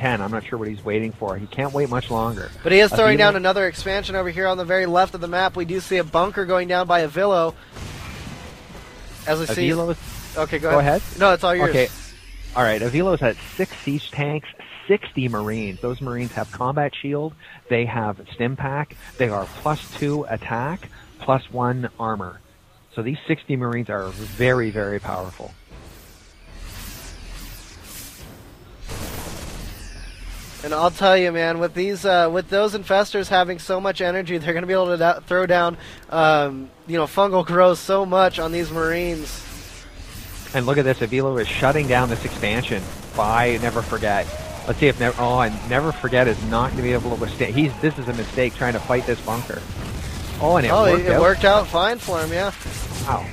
10. I'm not sure what he's waiting for. He can't wait much longer. But he is throwing down another expansion over here on the very left of the map. We do see a bunker going down by Avillo. As we see... Okay, go ahead. No, it's all yours. Okay. All right, Avilo's at 6 siege tanks, 60 Marines. Those Marines have combat shield. They have stim pack. They are +2 attack, +1 armor. So these 60 Marines are very, very powerful. And I'll tell you, man, with these, with those infestors having so much energy, they're going to be able to throw down, fungal growth so much on these Marines. And look at this, Avilo is shutting down this expansion by Never Forget. Let's see if Never Forget is not going to be able to withstand. This is a mistake trying to fight this bunker. Oh, and it worked out fine for him, yeah. Wow.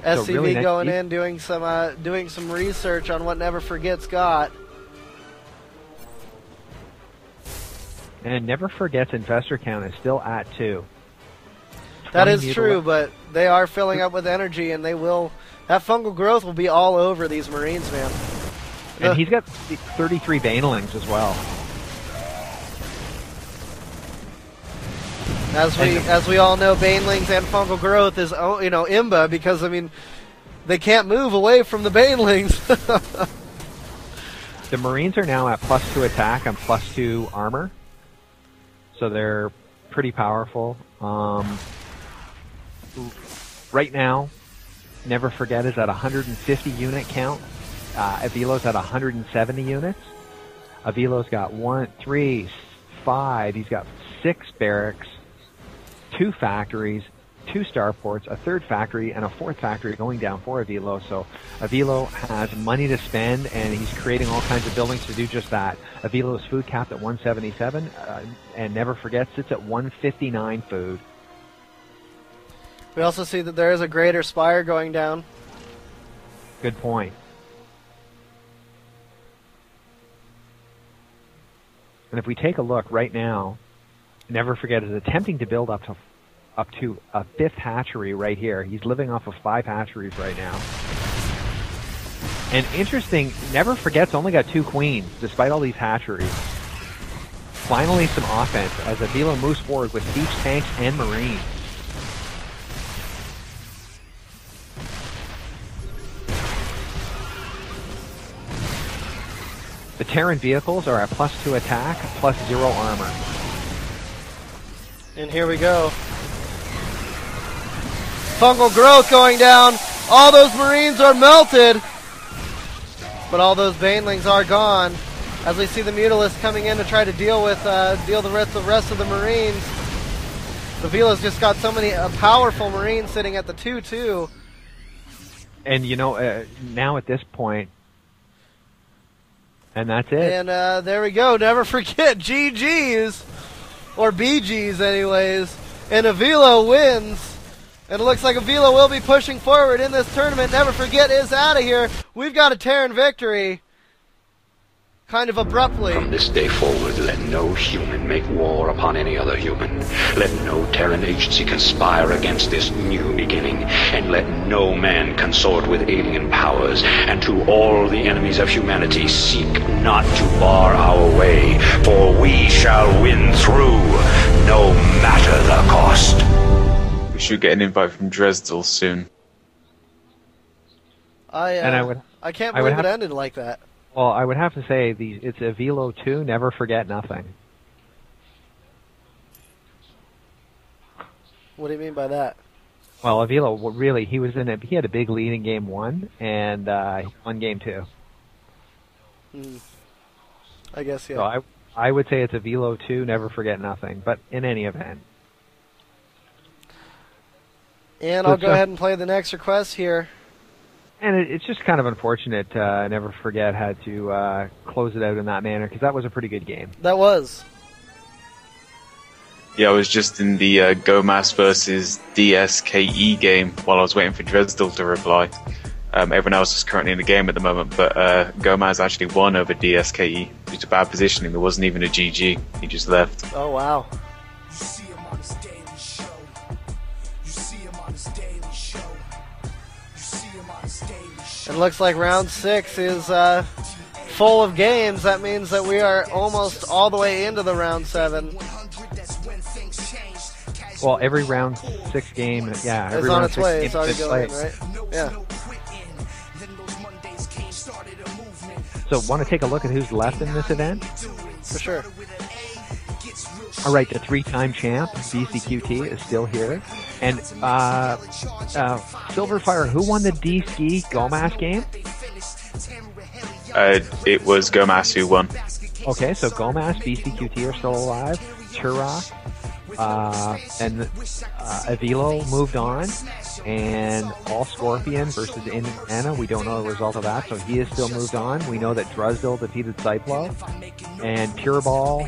SCV so really going in, doing some research on what Never Forget's got. And Never Forget's infestor count is still at 2. That is true, but they are filling up with energy, and they will... That fungal growth will be all over these Marines, man. And he's got 33 Banelings as well. As we all know, Banelings and fungal growth is IMBA, because I mean they can't move away from the Banelings. The Marines are now at +2 attack and +2 armor, so they're pretty powerful. Right now, Never Forget is at 150 unit count. Avilo's at 170 units. Avilo's got 1, 3, 5. He's got 6 barracks, 2 factories, 2 starports, a 3rd factory, and a 4th factory going down for Avilo. So Avilo has money to spend, and he's creating all kinds of buildings to do just that. Avilo's food capped at 177, and Never Forget sits at 159 food. We also see that there is a greater spire going down. Good point. And if we take a look right now, Never Forget is attempting to build up to a 5th hatchery right here. He's living off of 5 hatcheries right now. And interesting, Never Forget's only got 2 queens, despite all these hatcheries. Finally some offense as Avilo moves forward with siege tanks and Marines. The Terran vehicles are at +2 attack, +0 armor. And here we go. Fungal growth going down. All those Marines are melted. But all those Banelings are gone. As we see the Mutalisks coming in to try to deal with the rest of the Marines. The Avilo's just got so many powerful Marines sitting at the 2-2. And now at this point, and that's it. And there we go. Never Forget GG's. Or BG's anyways. And Avilo wins. And it looks like Avilo will be pushing forward in this tournament. Never Forget is out of here. We've got a Terran victory. Kind of abruptly. From this day forward, let no human make war upon any other human. Let no Terran agency conspire against this new beginning. And let no man consort with alien powers. And to all the enemies of humanity, seek not to bar our way. For we shall win through, no matter the cost. We should get an invite from Dresdel soon. I can't believe it ended like that. Well, I would have to say it's Avilo 2, Never Forget Nothing. What do you mean by that? Well, Avilo, really, he had a big lead in Game 1, and he won Game 2. I guess, yeah. So I would say it's Avilo 2, Never Forget Nothing, but in any event. And I'll go ahead and play the next request here. And it's just kind of unfortunate Never Forget had to close it out in that manner, because that was a pretty good game. That was. Yeah, I was just in the Gomas versus DSKE game while I was waiting for Dresdel to reply. Everyone else is currently in the game at the moment, but Gomas actually won over DSKE due to bad positioning. There wasn't even a GG. He just left. Oh, wow. And looks like round 6 is full of games, that means that we are almost all the way into the round 7. Well, every round 6 game, yeah, every It's on round its 6 way. game It's already is going, played. right? Yeah. So, want to take a look at who's left in this event? For sure. All right, the 3-time champ, BCQT, is still here. And Silverfire, who won the D-Ski Gomas game? It was Gomas who won. Okay, so Gomas, BCQT are still alive. Turok, and Avilo moved on. And All Scorpion versus Indiana, we don't know the result of that, so he is still moved on. We know that Drusdil defeated Cyplo. And Pureball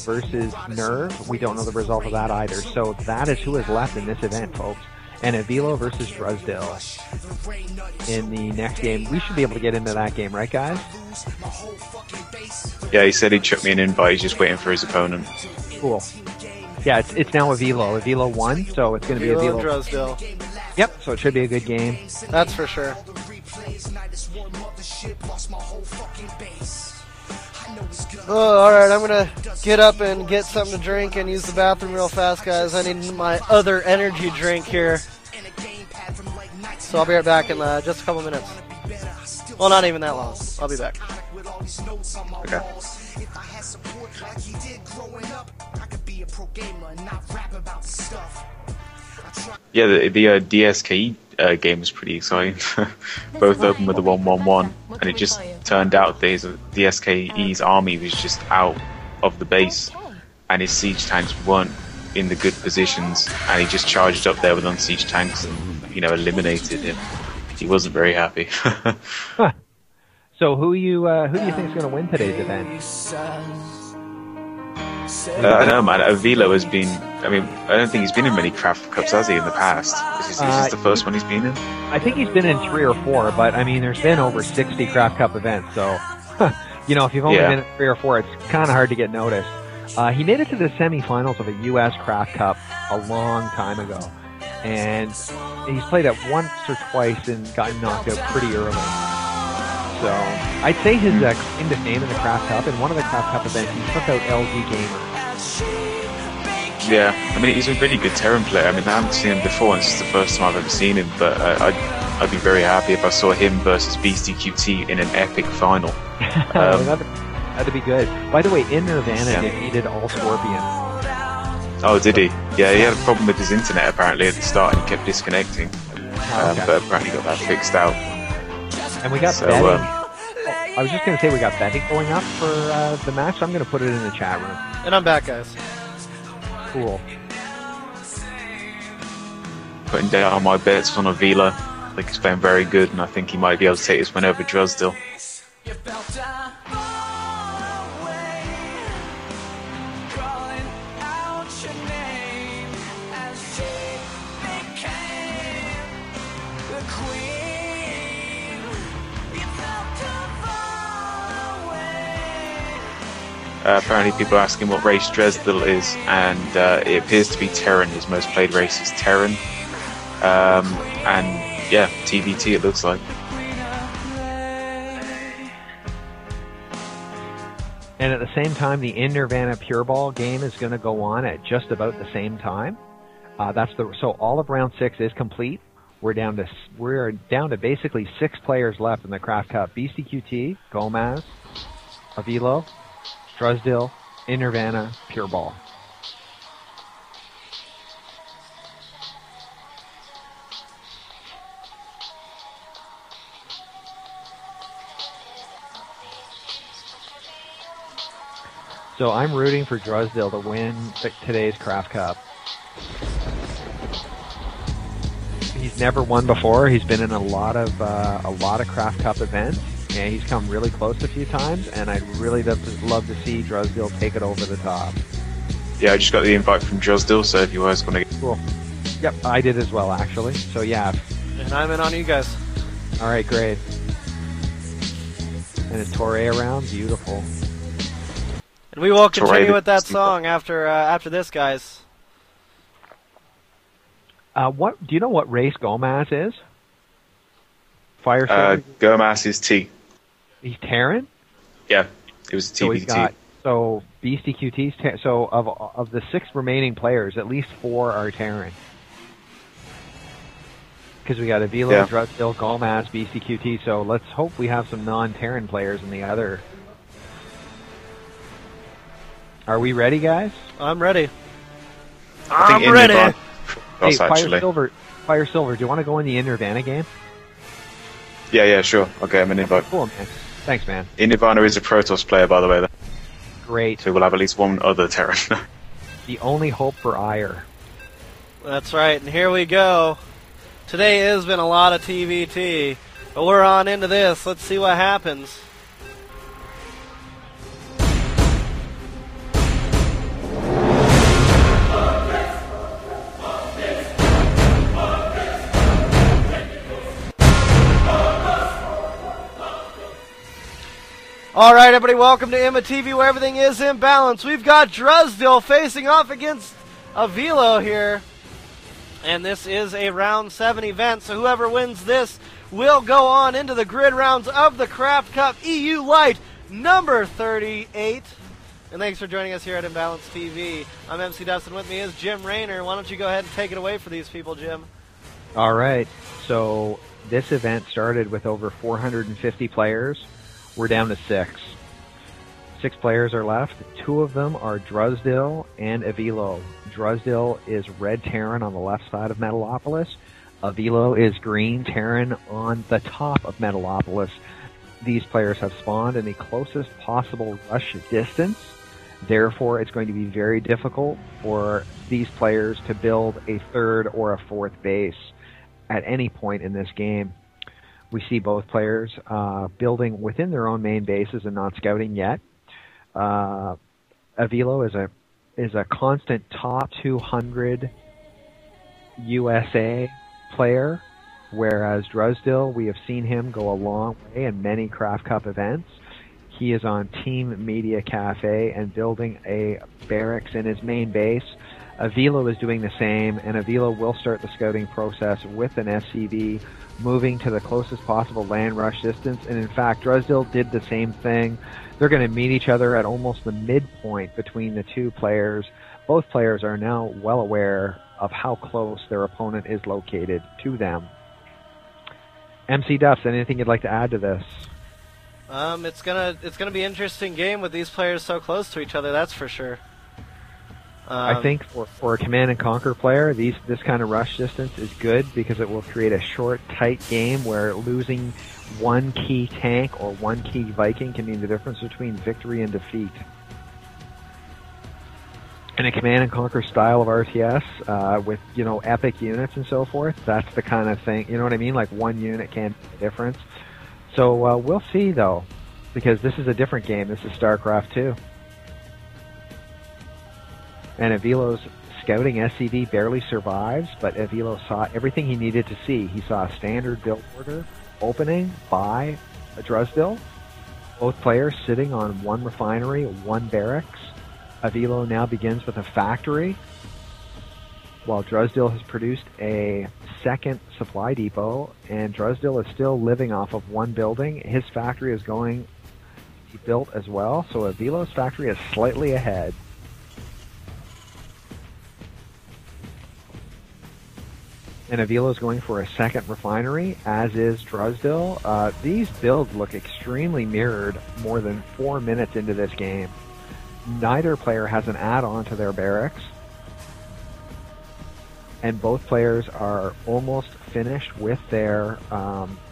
versus Nerve, we don't know the result of that either. So that is who is left in this event, folks. And Avilo versus Drusdil in the next game. We should be able to get into that game, right, guys? Yeah, he said he'd chuck me an invite. He's just waiting for his opponent. Cool. Yeah, it's now Avilo. Avilo won, so it's going to be Avilo. Drusdil. Yep, so it should be a good game. That's for sure. Oh, alright, I'm gonna get up and get something to drink and use the bathroom real fast, guys. I need my other energy drink here. So I'll be right back in just a couple minutes. Well, not even that long. I'll be back. Okay. Yeah, the DSKE game was pretty exciting. Both of them with the 1-1-1, and it just turned out that DSKE's army was just out of the base, and his siege tanks weren't in the good positions, and he just charged up there with unsieged tanks and, eliminated him. He wasn't very happy. Huh. So who do you think is going to win today's event? I don't know, man. Avilo has been. I mean, I don't think he's been in many Craft Cups, has he, in the past? Is this the first one he's been in? I think he's been in 3 or 4, but I mean, there's been over 60 Craft Cup events, so if you've only been in 3 or 4, it's kind of hard to get noticed. He made it to the semifinals of a U.S. Craft Cup a long time ago, and he's played it once or twice and got knocked out pretty early. So I'd say his claim to fame in the Craft Cup, in one of the Craft Cup events, he took out LG Gamer. Yeah, I mean, he's a really good Terran player. I mean, I haven't seen him before, and this is the first time I've ever seen him, but I'd be very happy if I saw him versus BCQT in an epic final. That'd be good. By the way, in Nirvana defeated All Scorpion. Oh, did he? Yeah, he had a problem with his internet apparently at the start, and he kept disconnecting. But apparently got that fixed out. And we got betting. I was just going to say we got betting going up for the match, so I'm going to put it in the chat room. And I'm back, guys. Cool. Putting down my bets on Avila. I think he's playing very good, and I think he might be able to take this one over Drusdil. Apparently people are asking what race Drusdil is, and it appears to be Terran. His most played race is Terran. And yeah, TBT it looks like. And at the same time, the In Nirvana Pure Ball game is going to go on at just about the same time. So all of round 6 is complete. We're down to basically 6 players left in the Craft Cup: BCQT, Gomaz, Avilo, Drusdil, In Nirvana, Pure Ball. So I'm rooting for Drusdil to win today's Craft Cup. He's never won before. He's been in a lot of Craft Cup events, and he's come really close a few times. And I'd really love to see Drusdil take it over the top. Yeah, I just got the invite from Drusdil, so if you guys want to get cool. Yep, I did as well, actually. So yeah. And I'm in on you guys. All right, great. And a Torre around, beautiful. And we will continue with that song after this, guys. Do you know what race Gomaz is? Fire Silver. Gomas is T. He's Terran? Yeah, it was a So he's TBT. got, so Beastie QT's so of the 6 remaining players, at least 4 are Terran. Because we got Avilo, Yeah. Drusdill, Golmaz, Beastie QT, so let's hope we have some non-Terran players in the other. Are we ready, guys? I'm ready. I think I'm ready. Nirvana- Hey, Us, actually. Fire Silver, do you want to go in the Nirvana game? Yeah, sure. Okay, I'm an invite. Cool, man. Thanks, man. Nirvana is a Protoss player, by the way, though. Great. So we'll have at least one other Terran. The only hope for Ire. That's right, and here we go. Today has been a lot of TVT, but we're on into this. Let's see what happens. All right, everybody, welcome to Emma TV, where everything is in balance. We've got Drusdill facing off against Avilo here. And this is a round 7 event, so whoever wins this will go on into the grid rounds of the Craftcup EU Light number 38. And thanks for joining us here at Imbalance TV. I'm MC Dustin. With me is Jim Rayner. Why don't you go ahead and take it away for these people, Jim? All right. So this event started with over 450 players. We're down to 6. 6 players are left. 2 of them are Drusdill and Avilo. Drusdill is red Terran on the left side of Metalopolis. Avilo is green Terran on the top of Metalopolis. These players have spawned in the closest possible rush distance. Therefore, it's going to be very difficult for these players to build a 3rd or a 4th base at any point in this game. We see both players building within their own main bases and not scouting yet. Avilo is a constant top 200 USA player, whereas Drusdill, we have seen him go a long way in many Craftcup events. He is on Team Media Cafe and building a barracks in his main base. Avilo is doing the same, and Avilo will start the scouting process with an SCV, moving to the closest possible land rush distance. And in fact, Drusdill did the same thing. They're going to meet each other at almost the midpoint between the 2 players. Both players are now well aware of how close their opponent is located to them. MC Duffs, anything you'd like to add to this? It's gonna be an interesting game with these players so close to each other. That's for sure. I think for a Command and Conquer player, this kind of rush distance is good because it will create a short, tight game where losing one key tank or one key Viking can mean the difference between victory and defeat. In a Command and Conquer style of RTS, with epic units and so forth, that's the kind of thing. You know what I mean? Like one unit can make a difference. So we'll see though, because this is a different game. This is Starcraft 2. And Avilo's scouting SCV barely survives, but Avilo saw everything he needed to see. He saw a standard build order opening by a Drusdill. Both players sitting on one refinery, one barracks. Avilo now begins with a factory, while Drusdill has produced a second supply depot, and Drusdill is still living off of one building. His factory is going to be built as well, so Avilo's factory is slightly ahead. And Avilo is going for a second refinery, as is Drusdill. These builds look extremely mirrored more than 4 minutes into this game. Neither player has an add-on to their barracks. And both players are almost finished with their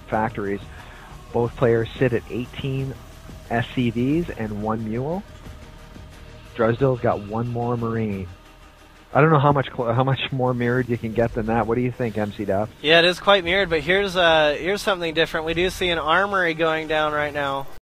factories. Both players sit at 18 SCVs and 1 mule. Drusdill's got 1 more Marine. I don't know how much more mirrored you can get than that. What do you think, MC Duff? Yeah, it is quite mirrored, but here's something different. We do see an armory going down right now.